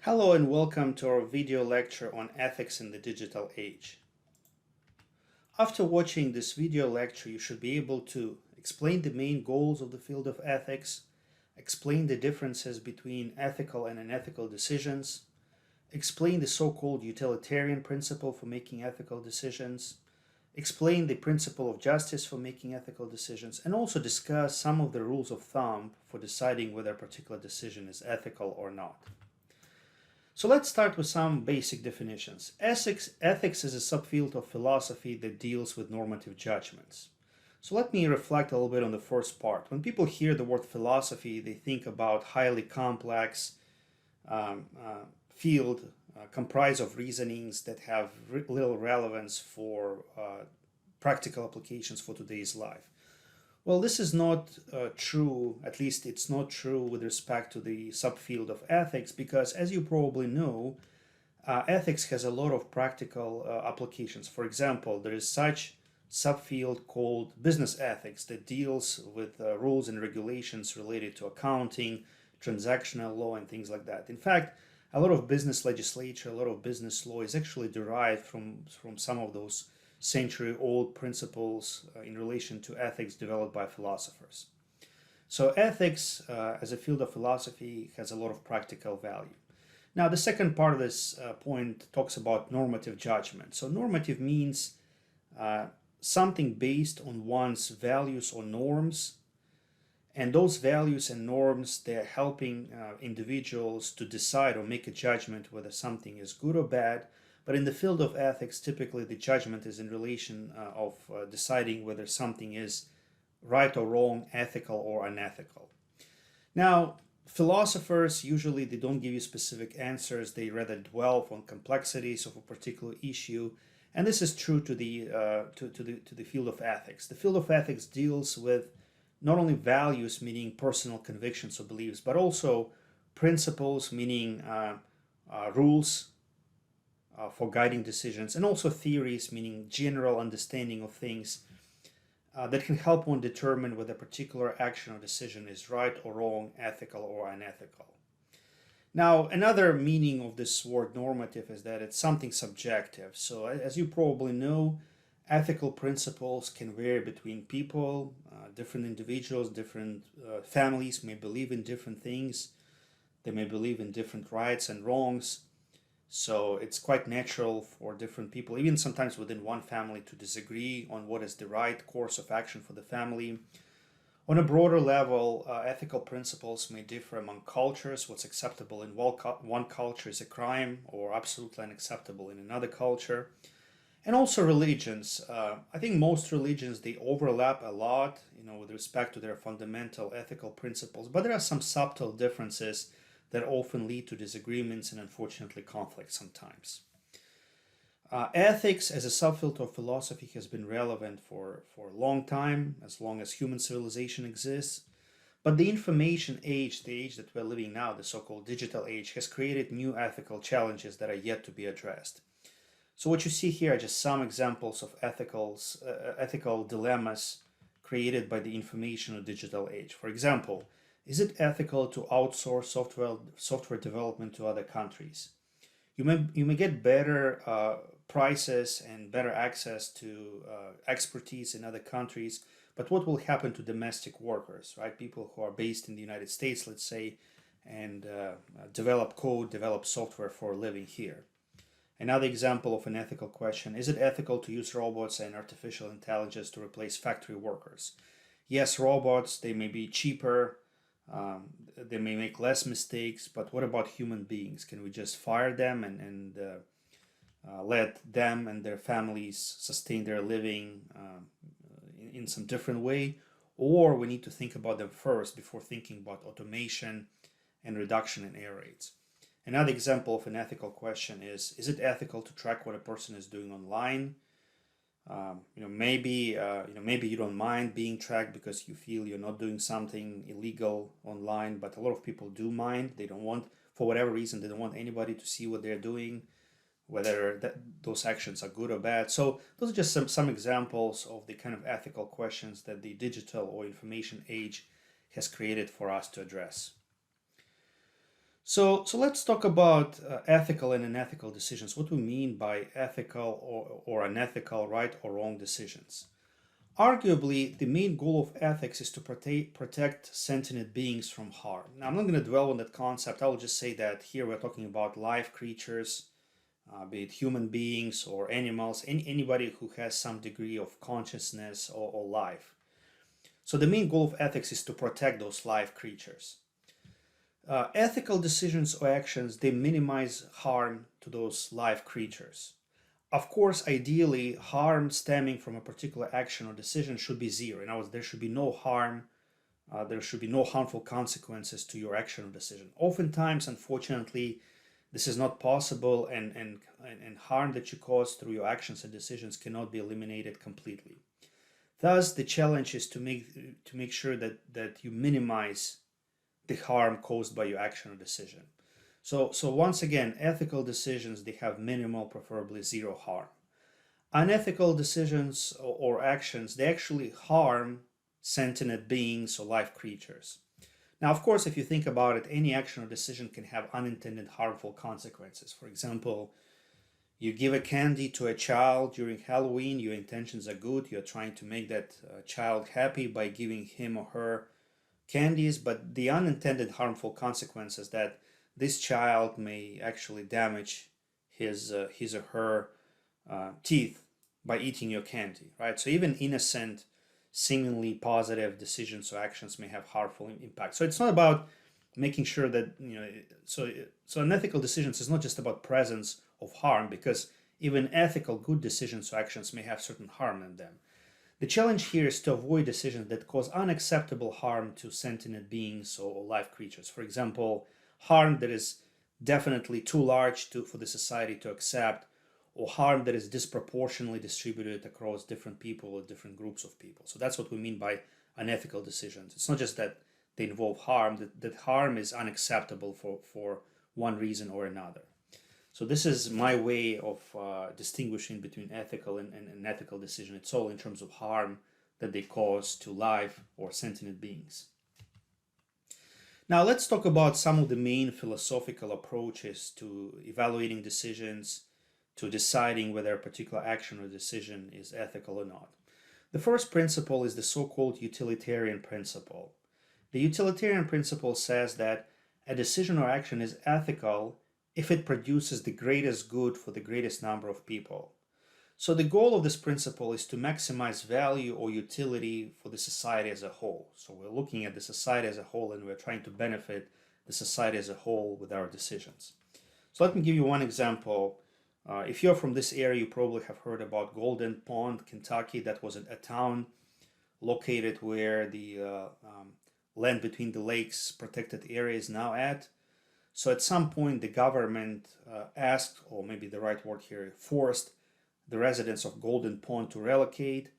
Hello and welcome to our video lecture on ethics in the digital age. After watching this video lecture, you should be able to explain the main goals of the field of ethics, explain the differences between ethical and unethical decisions, explain the so-called utilitarian principle for making ethical decisions, explain the principle of justice for making ethical decisions, and also discuss some of the rules of thumb for deciding whether a particular decision is ethical or not. So let's start with some basic definitions. Ethics is a subfield of philosophy that deals with normative judgments. So let me reflect a little bit on the first part. When people hear the word philosophy, they think about highly complex field comprised of reasonings that have little relevance for practical applications for today's life. Well, this is not true, at least it's not true with respect to the subfield of ethics, because as you probably know, ethics has a lot of practical applications. For example, there is such subfield called business ethics that deals with rules and regulations related to accounting, transactional law, and things like that. In fact, a lot of business legislation, a lot of business law is actually derived from some of those century-old principles in relation to ethics developed by philosophers. So ethics as a field of philosophy has a lot of practical value. Now, the second part of this point talks about normative judgment. So normative means something based on one's values or norms, and those values and norms, they're helping individuals to decide or make a judgment whether something is good or bad. But in the field of ethics, typically the judgment is in relation of deciding whether something is right or wrong, ethical or unethical. Now, philosophers usually they don't give you specific answers. They rather dwell on complexities of a particular issue, and this is true to the field of ethics. The field of ethics deals with not only values, meaning personal convictions or beliefs, but also principles, meaning rules for guiding decisions, and also theories, meaning general understanding of things that can help one determine whether a particular action or decision is right or wrong, ethical or unethical. Now, another meaning of this word normative is that it's something subjective. So as you probably know, ethical principles can vary between people, different individuals, different families may believe in different things. They may believe in different rights and wrongs. So it's quite natural for different people, even sometimes within one family, to disagree on what is the right course of action for the family. On a broader level, ethical principles may differ among cultures. What's acceptable in one culture is a crime or absolutely unacceptable in another culture. And also religions. I think most religions, they overlap a lot, with respect to their fundamental ethical principles, but there are some subtle differences that often lead to disagreements and unfortunately conflict sometimes. Ethics as a subfield of philosophy has been relevant for a long time, as long as human civilization exists. But the information age, the age that we're living now, the so-called digital age, has created new ethical challenges that are yet to be addressed. So what you see here are just some examples of ethical dilemmas created by the information or digital age. For example, is it ethical to outsource software development to other countries? You may get better prices and better access to expertise in other countries, but what will happen to domestic workers, right? People who are based in the United States, let's say, and develop code, develop software for a living here. Another example of an ethical question, is it ethical to use robots and artificial intelligence to replace factory workers? Yes, robots, they may be cheaper, they may make less mistakes, but what about human beings? Can we just fire them and let them and their families sustain their living in some different way? Or we need to think about them first before thinking about automation and reduction in error rates. Another example of an ethical question is it ethical to track what a person is doing online? Maybe you don't mind being tracked because you feel you're not doing something illegal online, but a lot of people do mind. They don't want, for whatever reason, they don't want anybody to see what they're doing, whether those actions are good or bad. So those are just some examples of the kind of ethical questions that the digital or information age has created for us to address. So let's talk about ethical and unethical decisions. What we mean by ethical or unethical, right or wrong decisions. Arguably, the main goal of ethics is to protect sentient beings from harm. Now, I'm not going to dwell on that concept. I will just say that here we're talking about live creatures, be it human beings or animals, anybody who has some degree of consciousness or life. So the main goal of ethics is to protect those live creatures. Ethical decisions or actions, they minimize harm to those live creatures. Of course, ideally, harm stemming from a particular action or decision should be zero. In other words, there should be no harm, there should be no harmful consequences to your action or decision. Oftentimes, unfortunately, this is not possible, and harm that you cause through your actions and decisions cannot be eliminated completely. Thus, the challenge is to make sure that you minimize the harm caused by your action or decision. So once again, ethical decisions, they have minimal, preferably zero harm. Unethical decisions or actions, they actually harm sentient beings or live creatures. Now, of course, if you think about it, any action or decision can have unintended harmful consequences. For example, you give a candy to a child during Halloween, your intentions are good, you're trying to make that child happy by giving him or her candies, but the unintended harmful consequences that this child may actually damage his or her teeth by eating your candy, right? So even innocent, seemingly positive decisions or actions may have harmful impact. So it's not about making sure that so unethical decisions is not just about presence of harm, because even ethical good decisions or actions may have certain harm in them. The challenge here is to avoid decisions that cause unacceptable harm to sentient beings or live creatures. For example, harm that is definitely too large for the society to accept, or harm that is disproportionately distributed across different people or different groups of people. So that's what we mean by unethical decisions. It's not just that they involve harm, that harm is unacceptable for one reason or another. So this is my way of distinguishing between ethical and unethical decision. It's all in terms of harm that they cause to live or sentient beings. Now let's talk about some of the main philosophical approaches to evaluating decisions, to deciding whether a particular action or decision is ethical or not. The first principle is the so-called utilitarian principle. The utilitarian principle says that a decision or action is ethical if it produces the greatest good for the greatest number of people. So the goal of this principle is to maximize value or utility for the society as a whole. So we're looking at the society as a whole, and we're trying to benefit the society as a whole with our decisions. So let me give you one example. If you're from this area, you probably have heard about Golden Pond, Kentucky. That was a town located where the land between the lakes protected area is now at. So at some point, the government asked, or maybe the right word here, forced the residents of Golden Pond to relocate.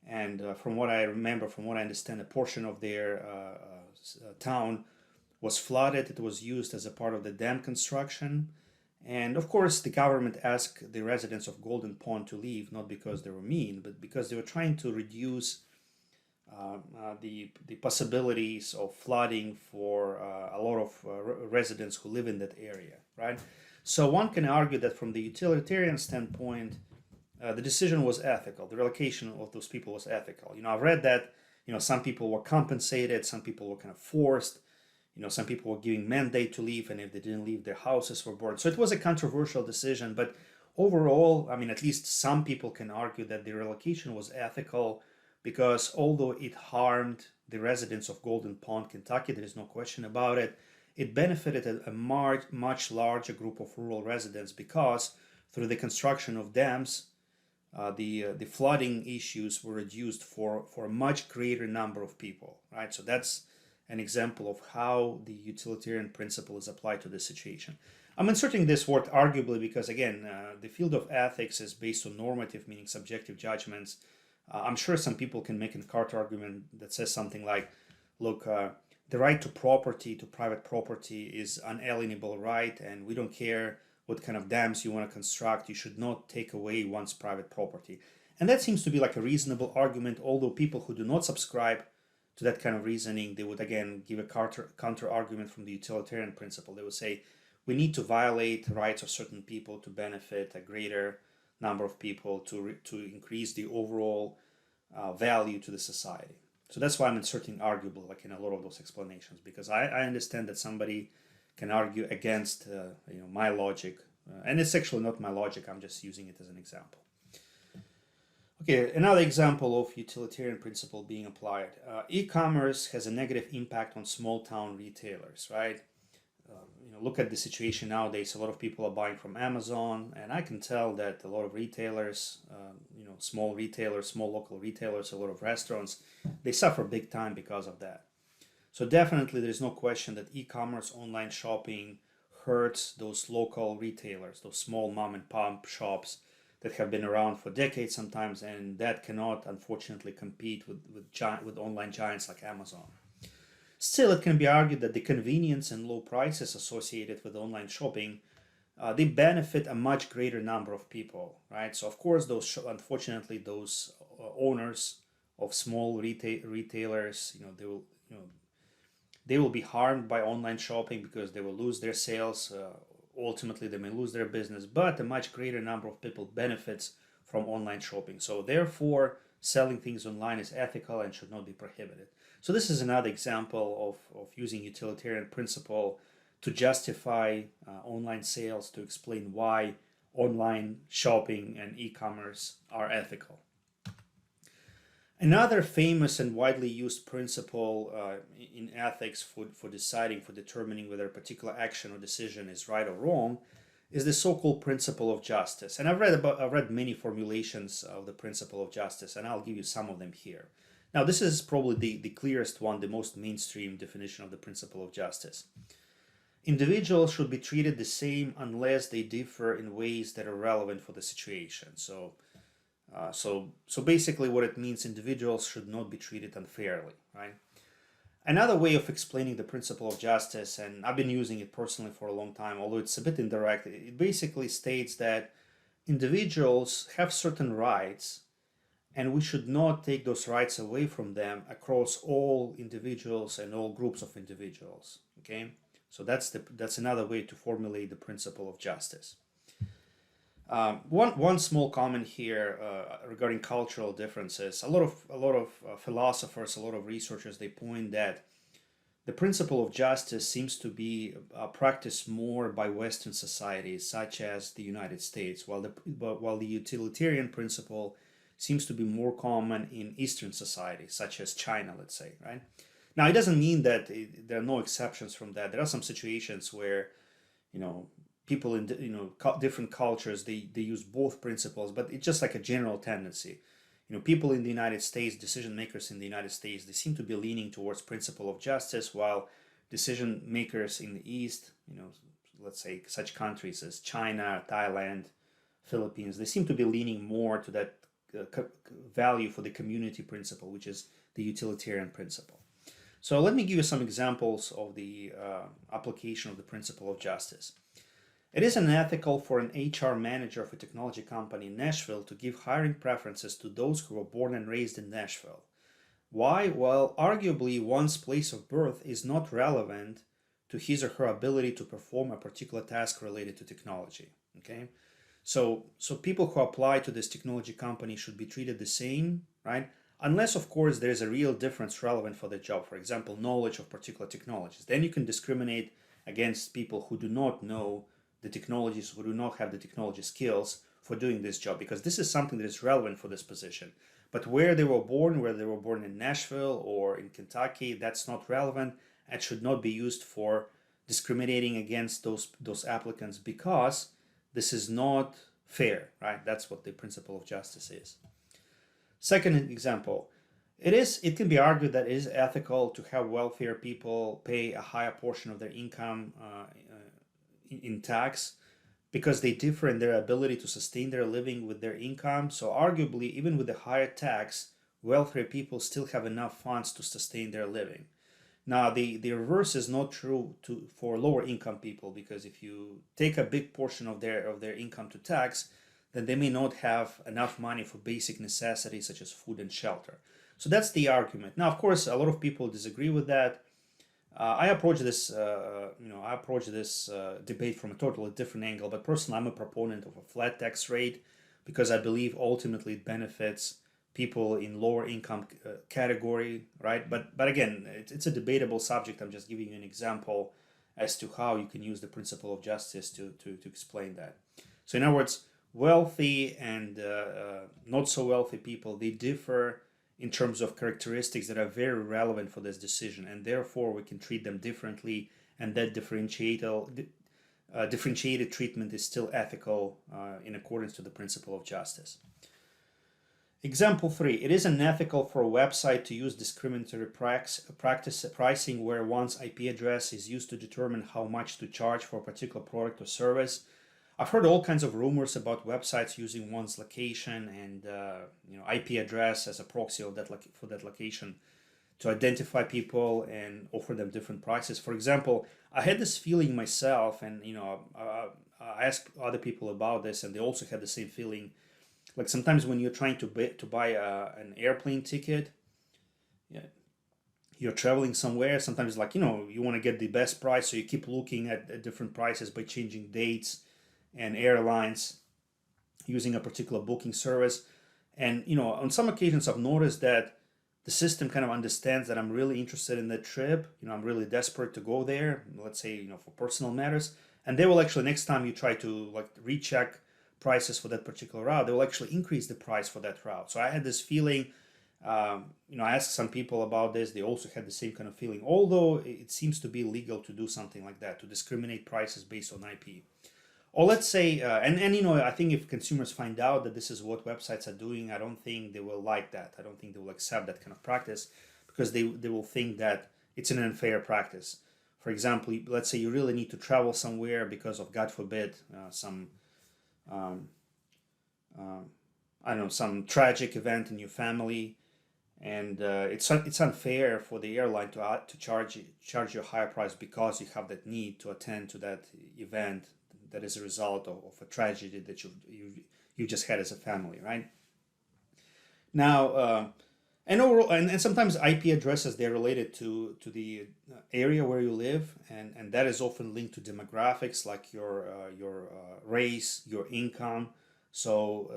And from what I remember, from what I understand, a portion of their town was flooded. It was used as a part of the dam construction. And of course, the government asked the residents of Golden Pond to leave, not because they were mean, but because they were trying to reduce the possibilities of flooding for a lot of residents who live in that area, right? So one can argue that from the utilitarian standpoint, the decision was ethical. The relocation of those people was ethical. I've read that, some people were compensated, some people were kind of forced, some people were giving mandate to leave, and if they didn't leave, their houses were burned. So it was a controversial decision, but overall, at least some people can argue that the relocation was ethical, because although it harmed the residents of Golden Pond, Kentucky, there is no question about it, it benefited a much larger group of rural residents, because through the construction of dams, the flooding issues were reduced for a much greater number of people, right? So that's an example of how the utilitarian principle is applied to this situation. I'm inserting this word arguably because, again, the field of ethics is based on normative, meaning subjective judgments. I'm sure some people can make a counter argument that says something like, look, the right to property, to private property, is unalienable right, and we don't care what kind of dams you want to construct. You should not take away one's private property. And that seems to be like a reasonable argument, although people who do not subscribe to that kind of reasoning, they would again give a counter argument from the utilitarian principle. They would say we need to violate rights of certain people to benefit a greater number of people to increase the overall value to the society. So that's why I'm inserting arguable like in a lot of those explanations, because I understand that somebody can argue against my logic, and it's actually not my logic. I'm just using it as an example. Okay, another example of utilitarian principle being applied. E-commerce has a negative impact on small town retailers, right? Look at the situation nowadays. A lot of people are buying from Amazon, and I can tell that a lot of retailers, small retailers, small local retailers, a lot of restaurants, they suffer big time because of that. So definitely there is no question that e-commerce, online shopping hurts those local retailers, those small mom and pop shops that have been around for decades sometimes, and that cannot unfortunately compete with online giants like Amazon. Still, it can be argued that the convenience and low prices associated with online shopping, they benefit a much greater number of people, right? So of course, unfortunately, those owners of small retailers, they will be harmed by online shopping because they will lose their sales. Ultimately, they may lose their business, but a much greater number of people benefits from online shopping. So therefore, selling things online is ethical and should not be prohibited. So this is another example of using utilitarian principle to justify online sales, to explain why online shopping and e-commerce are ethical. Another famous and widely used principle in ethics for determining whether a particular action or decision is right or wrong is the so-called principle of justice. And I've read many formulations of the principle of justice, and I'll give you some of them here. Now, this is probably the clearest one, the most mainstream definition of the principle of justice. Individuals should be treated the same unless they differ in ways that are relevant for the situation. So basically what it means, individuals should not be treated unfairly, right? Another way of explaining the principle of justice, and I've been using it personally for a long time, although it's a bit indirect, it basically states that individuals have certain rights and we should not take those rights away from them across all individuals and all groups of individuals, okay? So that's another way to formulate the principle of justice. One small comment here regarding cultural differences. A lot of philosophers, a lot of researchers, they point that the principle of justice seems to be practiced more by Western societies, such as the United States, while the utilitarian principle seems to be more common in Eastern societies, such as China, let's say, right? Now, it doesn't mean that there are no exceptions from that. There are some situations where, people in different cultures, they use both principles, but it's just like a general tendency. People in the United States, decision makers in the United States, they seem to be leaning towards principle of justice, while decision makers in the East, let's say such countries as China, Thailand, Philippines, they seem to be leaning more to that value for the community principle, which is the utilitarian principle. So let me give you some examples of the application of the principle of justice. It is unethical for an HR manager of a technology company in Nashville to give hiring preferences to those who were born and raised in Nashville. Why? Well, arguably one's place of birth is not relevant to his or her ability to perform a particular task related to technology. Okay? So people who apply to this technology company should be treated the same, right? Unless, of course, there is a real difference relevant for the job. For example, knowledge of particular technologies. Then you can discriminate against people who do not know the technologies, who do not have the technology skills for doing this job, because this is something that is relevant for this position. But whether they were born in Nashville or in Kentucky, that's not relevant and should not be used for discriminating against those applicants, because this is not fair, right? That's what the principle of justice is. Second example, it can be argued that it is ethical to have wealthier people pay a higher portion of their income in tax, because they differ in their ability to sustain their living with their income. So arguably, even with the higher tax, wealthier people still have enough funds to sustain their living. Now, the reverse is not true for lower income people, because if you take a big portion of their income to tax, then they may not have enough money for basic necessities such as food and shelter. So that's the argument. Now, of course, a lot of people disagree with that. I approach this, debate from a totally different angle. But personally, I'm a proponent of a flat tax rate because I believe ultimately it benefits people in lower income category, right? But again, it's a debatable subject. I'm just giving you an example as to how you can use the principle of justice to explain that. So, in other words, wealthy and not so wealthy people, they differ in terms of characteristics that are very relevant for this decision, and therefore we can treat them differently, and that differentiated treatment is still ethical in accordance to the principle of justice. Example 3. It is unethical for a website to use discriminatory practice pricing where one's IP address is used to determine how much to charge for a particular product or service. I've heard all kinds of rumors about websites using one's location and IP address as a proxy of for that location to identify people and offer them different prices. For example, I had this feeling myself, and I asked other people about this, and they also had the same feeling. Like sometimes when you're trying to buy an airplane ticket, yeah, you're traveling somewhere. Sometimes you want to get the best price, so you keep looking at different prices by changing dates and airlines using a particular booking service. And on some occasions I've noticed that the system kind of understands that I'm really interested in that trip. I'm really desperate to go there, let's say, for personal matters. And they will actually, next time you try to recheck prices for that particular route, they will actually increase the price for that route. So I had this feeling, I asked some people about this, they also had the same kind of feeling, although it seems to be legal to do something like that, to discriminate prices based on IP. Or let's say, I think if consumers find out that this is what websites are doing, I don't think they will like that. I don't think they will accept that kind of practice because they will think that it's an unfair practice. For example, let's say you really need to travel somewhere because of, God forbid, some some tragic event in your family, and it's unfair for the airline to charge you a higher price because you have that need to attend to that event that is a result of a tragedy that you just had as a family, right? Now, and overall, and sometimes IP addresses, they're related to the area where you live, and that is often linked to demographics like your race, your income. So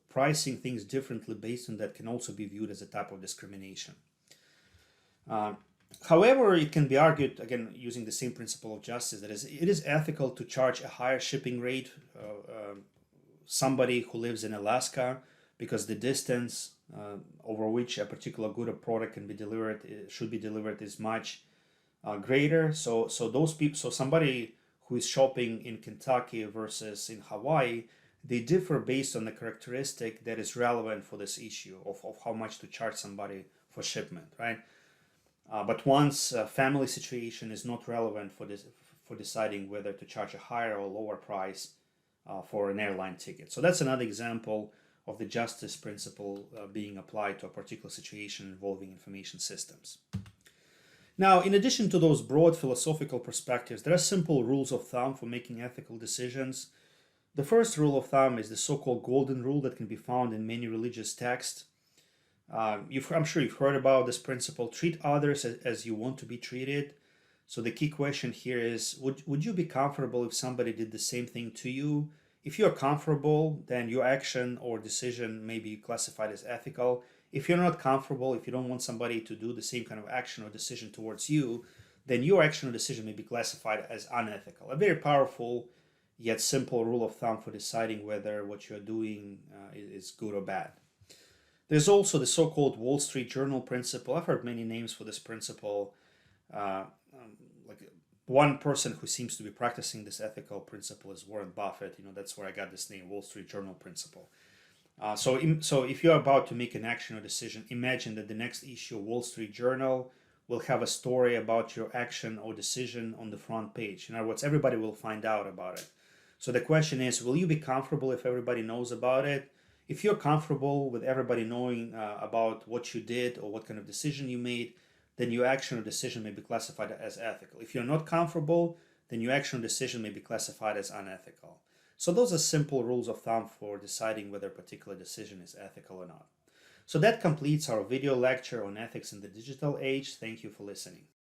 pricing things differently based on that can also be viewed as a type of discrimination. However, it can be argued, again, using the same principle of justice, that it is ethical to charge a higher shipping rate somebody who lives in Alaska because the distance over which a particular good or product can be delivered should be delivered is much greater. So somebody who is shopping in Kentucky versus in Hawaii, they differ based on the characteristic that is relevant for this issue of how much to charge somebody for shipment, right? But one's family situation is not relevant for deciding whether to charge a higher or lower price for an airline ticket. So that's another example of the justice principle being applied to a particular situation involving information systems. Now, in addition to those broad philosophical perspectives, there are simple rules of thumb for making ethical decisions. The first rule of thumb is the so-called golden rule that can be found in many religious texts. I'm sure you've heard about this principle: treat others as you want to be treated. So the key question here is, would you be comfortable if somebody did the same thing to you? If you're comfortable, then your action or decision may be classified as ethical. If you're not comfortable, if you don't want somebody to do the same kind of action or decision towards you, then your action or decision may be classified as unethical. A very powerful yet simple rule of thumb for deciding whether what you're doing is good or bad. There's also the so-called Wall Street Journal principle. I've heard many names for this principle. Like one person who seems to be practicing this ethical principle is Warren Buffett. That's where I got this name, Wall Street Journal principle. So if you're about to make an action or decision, imagine that the next issue of Wall Street Journal will have a story about your action or decision on the front page. In other words, everybody will find out about it. So the question is, will you be comfortable if everybody knows about it? If you're comfortable with everybody knowing about what you did or what kind of decision you made, then your action or decision may be classified as ethical. If you're not comfortable, then your action or decision may be classified as unethical. So those are simple rules of thumb for deciding whether a particular decision is ethical or not. So that completes our video lecture on ethics in the digital age. Thank you for listening.